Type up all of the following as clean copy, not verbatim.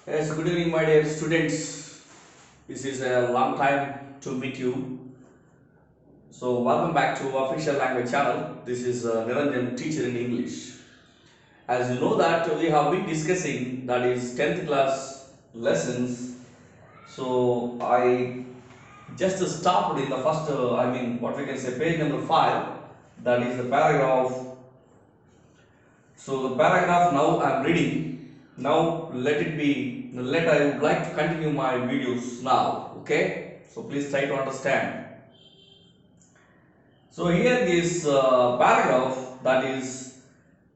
Yes, good evening, my dear students. This is a long time to meet you. So, welcome back to Official Language Channel. This is Niranjan, teacher in English. As you know that we have been discussing that is 10th class lessons. So, I just stopped in the first, what we can say, page number 5. That is the paragraph. So, the paragraph now I am reading. Now, let I would like to continue my videos now. Okay. So, please try to understand. So here this paragraph that is,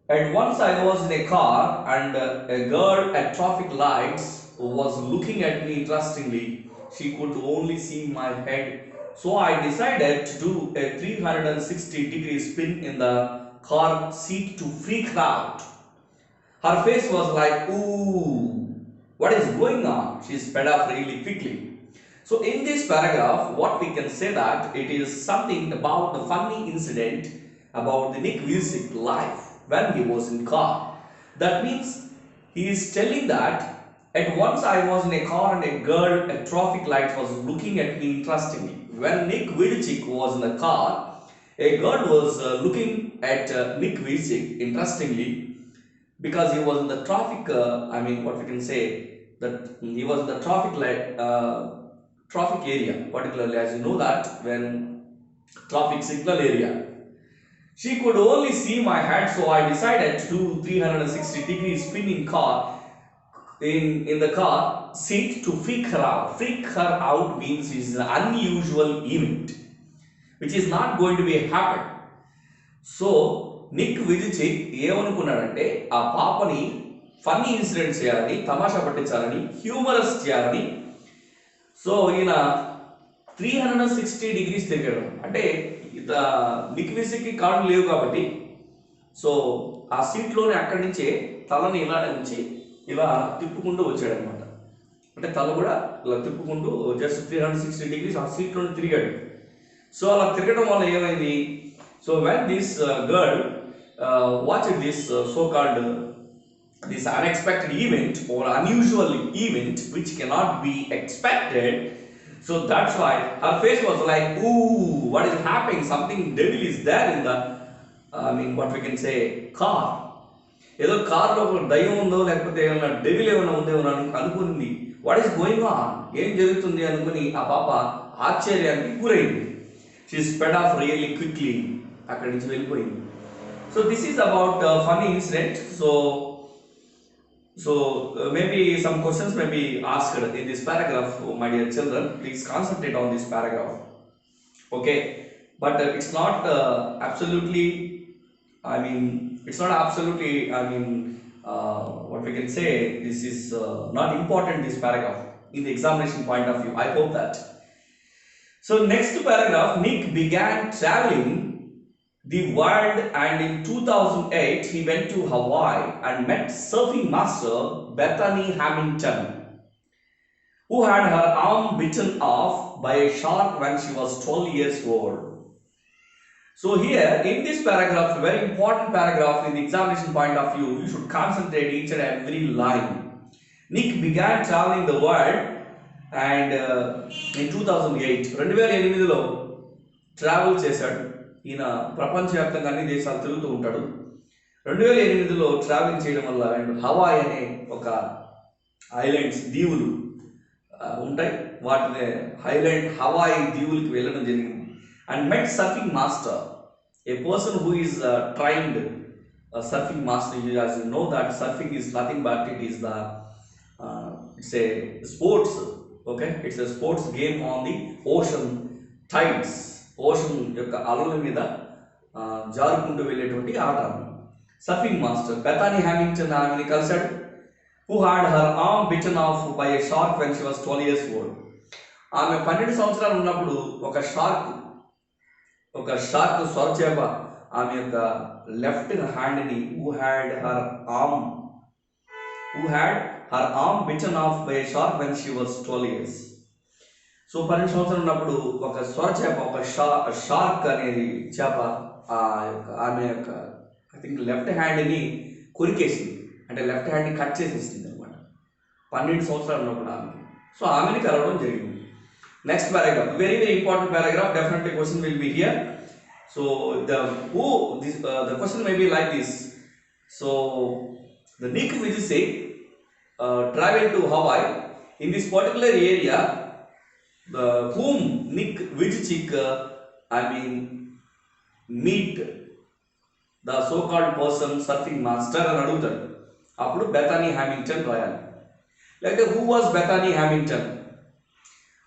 at once I was in a car and a girl at traffic lights was looking at me interestingly. She could only see my head. So I decided to do a 360-degree spin in the car seat to freak her out. Her face was like, ooh, what is going on? She sped off really quickly. So in this paragraph, what we can say that it is something about the funny incident about the Nick Vujicic life when he was in car. That means he is telling that at once I was in a car and a girl at traffic lights was looking at me interestingly. When Nick Vujicic was in the car, a girl was looking at Nick Vujicic interestingly because he was in the traffic. What we can say that he was in the traffic light. Traffic area, particularly as you know that when traffic signal area. She could only see my head, so I decided to do 360-degree spinning car in the car seat to freak her out. Freak her out means it is an unusual event which is not going to be happen. So Nick Vujicic ఏమనుకున్నాడంటే ఆ పాపని funny incident చేయాలని, తమాషా పట్టించాలని, humorous చేయాలని. So ఈయన 360 degrees తిరిగాడు. అంటే Nick విజిచిక్కి కాళ్ళు లేవు కాబట్టి సో ఆ సీట్లోనే అక్కడి నుంచే తలని ఇలా నుంచి ఇలా తిప్పుకుంటూ వచ్చాడనమాట. అంటే తల కూడా ఇలా తిప్పుకుంటూ జస్ట్ 360 డిగ్రీస్ ఆ సీట్లోనే తిరిగాడు. సో అలా తిరగడం వల్ల ఏమైంది? So when this girl watched this so-called this unexpected event or unusual event which cannot be expected, so that's why her face was like, ooh, what is happening? Something devil is there in the what we can say car. ఏదో కార్లో ఒక దయ్యం ఉందో లేకపోతే ఏమన్నా devil ఏమైనా ఉందేమో అనుకుంది. వాట్ ఈస్ గోయింగ్ ఆన్, ఏం జరుగుతుంది అనుకుని ఆ పాప ఆశ్చర్యానికి గురైంది. షీ స్పెడ్ ఆఫ్ రియల్లీ క్విక్లీ, అక్కడి నుంచి వెళ్ళిపోయింది. So this is about funny incident. So maybe some questions may be asked in this paragraph, my dear children. Please concentrate on this paragraph. Okay, but it's not absolutely. It's not absolutely. What we can say. This is not important. This paragraph in the examination point of view. I hope that. So next paragraph, Nick began traveling the world, and in 2008 he went to Hawaii and met surfing master Bethany Hamilton, who had her arm bitten off by a shark when she was 12 years old. So here in this paragraph, very important paragraph in the examination point of view, you should concentrate each and every line. Nick began traveling the world and in 2008లో travel చేశాడు. ఈయన ప్రపంచవ్యాప్తంగా అన్ని దేశాలు తిరుగుతూ ఉంటాడు. 2008లో travelling చేయడం వల్ల హవాయ్ అనే ఒక ఐలాండ్స్ దీవులు ఉంటాయి, వాటిని హవాయ్ దీవులకి వెళ్ళడం జరిగింది. And met surfing master, A person who is trained surfing master. As you know that surfing is nothing but it is the it's a sports. Okay, it's a sports game on the ocean tides. Ocean యొక్క అలల మీద జారుకుంటూ వెళ్ళేటువంటి ఆట. Surfing master Bethany Hamilton ఆమెని కలిశాడు. Who had her arm bitten off by a shark when she was 12 years old. ఆమె 12 సంవత్సరాలు ఉన్నప్పుడు ఒక షార్క్ స్వరచేప ఆమె యొక్క లెఫ్ట్ హ్యాండ్ని who had her arm bitten off by a shark when she was 12 years. So 12 సంవత్సరాలు ఉన్నప్పుడు ఒక స్వరచేప, ఒక షార్క్ అనేది చేప ఆమె యొక్క ఐ థింక్ లెఫ్ట్ హ్యాండ్ని కొరికేసింది, అంటే లెఫ్ట్ హ్యాండ్ని కట్ చేసేసింది అనమాట. 12 సంవత్సరాలు ఉన్నప్పుడు ఆమెకి. సో ఆమెని కలవడం జరిగింది. Next paragraph, very very important paragraph, definitely question will be here. So the question may be like this. So the Nick Vujicic traveled to Hawaii. In this particular area, the whom Nick Vujicic meet the so-called person surfing master అని అడుగుతాడు. అప్పుడు Bethany హ్యామింగ్టన్ రాయాలి. Like who was Bethany Hamilton?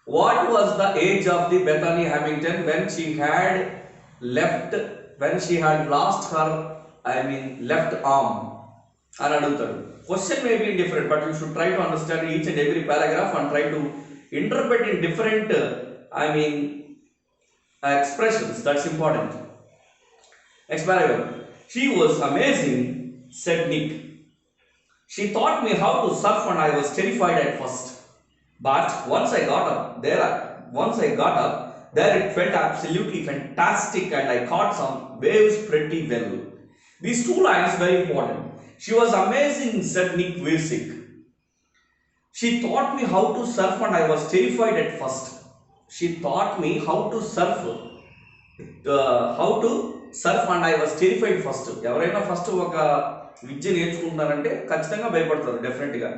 What was the age of the Bethany Hamilton when she had lost her left arm? అని అడుగుతాడు. Question may be different, but you should try to understand each and every paragraph and try to interpret in different expressions. That's important. Next paragraph. She was amazing, said Nick. She taught me how to surf and I was terrified at first. But once I got up there, it felt absolutely fantastic and I caught some waves pretty well. These two lines very important. She was amazing, said Nick Vujicic. She taught me how to surf and I was terrified at first. She taught me how to surf and I was terrified first. ఎవరైనా first ఒక విద్య నేర్చుకుంటున్నారంటే ఖచ్చితంగా భయపడతారు డెఫినెట్గా.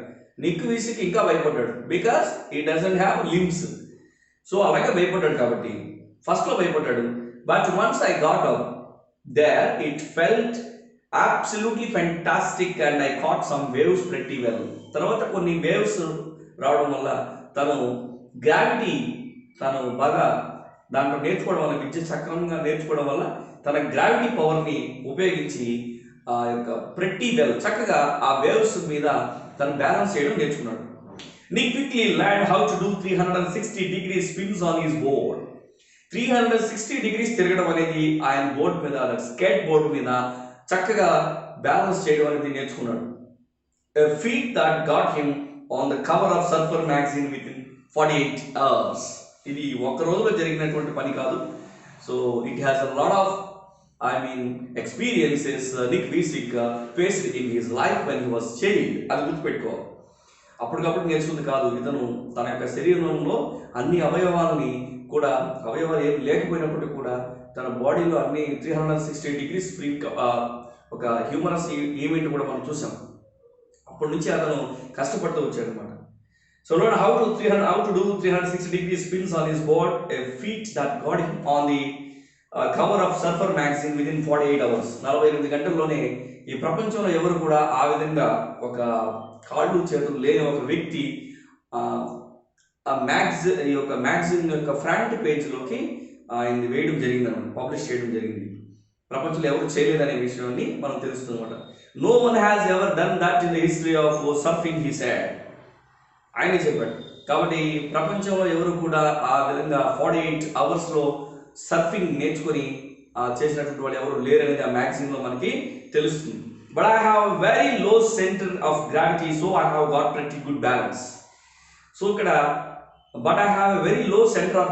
Nick విసిక్ ఇంకా భయపడ్డాడు, because ఈ doesn't have limbs. So అలాగే భయపడ్డాడు కాబట్టి ఫస్ట్లో భయపడ్డాడు. But once I got up there it felt absolutely fantastic and I caught some waves pretty well. తర్వాత కొన్ని వేవ్స్ రావడం వల్ల తను బాగా దాంట్లో నేర్చుకోవడం వల్ల, విద్య సక్రమంగా నేర్చుకోవడం వల్ల తన గ్రావిటీ పవర్ని ఉపయోగించి ఆ యొక్క ప్రెట్టి వెల్ చక్కగా ఆ వేవ్స్ మీద తను బ్యాలెన్స్ చేయడం నేర్చుకున్నాడు. Nick quickly learned how to do 360 degrees spins on his board. 360 degrees తిరగడం అనేది ఆయన బోర్డ్ మీద, స్కేట్ బోర్డ్ మీద చక్కగా బ్యాలెన్స్ చేయడం అనేది నేర్చుకున్నాడు. A feat that got him on the cover of Surfer magazine within 48 hours. ఇది ఒక రోజులో జరిగినటువంటి పని కాదు. So it has a lot of experiences Nick Vujicic faced in his life when he was child. అది గుర్తుపెట్టుకోవాలి. అప్పటికప్పుడు నేర్చుకుంది కాదు. ఇతను తన యొక్క శరీరంలో అన్ని అవయవాలని కూడా, అవయవాలు ఏమి లేకపోయినప్పటికీ కూడా తన బాడీలో అన్ని 360 degrees ఫ్రీ ఒక హ్యూమరస్ ఈవెంట్ కూడా మనం చూసాం. అప్పటి నుంచి అతను కష్టపడుతూ వచ్చాడు అనమాట. So learn how to do 360 degrees spins on his board, a feat that got him on the cover of surfer magazine with in 48 hours. 48 గంటల్లోనే ఈ ప్రపంచంలో ఎవరు కూడా ఆ విధంగా ఒక కాళ్ళు చేతులు లేని ఒక వ్యక్తి ఈ యొక్క మ్యాగజైన్ యొక్క ఫ్రంట్ పేజ్లోకి ఆయన్ని వేయడం జరిగింది అనమాట, పబ్లిష్ చేయడం జరిగింది. ప్రపంచంలో ఎవరు చేయలేదనే విషయాన్ని మనం తెలుస్తుంది అనమాట. No one has ever done that in the history of surfing he said. ఆయనే చెప్పాడు. కాబట్టి ప్రపంచంలో ఎవరు కూడా ఆ విధంగా 48 hours సర్ఫింగ్ నేర్చుకొని చేసినటువంటి వాళ్ళు ఎవరు లేరనేది ఆ మ్యాగజైన్లో మనకి తెలుస్తుంది. But I have very low centre of gravity, so I have got pretty good balance. So ఇక్కడ but I have a very low centre of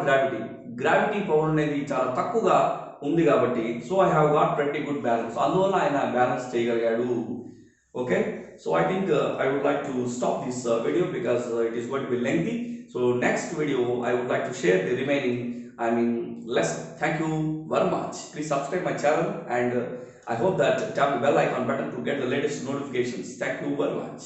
gravity power అనేది చాలా తక్కువగా ఉంది కాబట్టి, so I have got pretty good balance, అందువల్ల ఆయన balance చేయగలిగాడు. Okay, so I think I would like to stop this video because it is going to be lengthy. So next video I would like to share the remaining lesson. Thank you very much. Please subscribe my channel and I hope that tap the bell icon button to get the latest notifications. Thank you very much.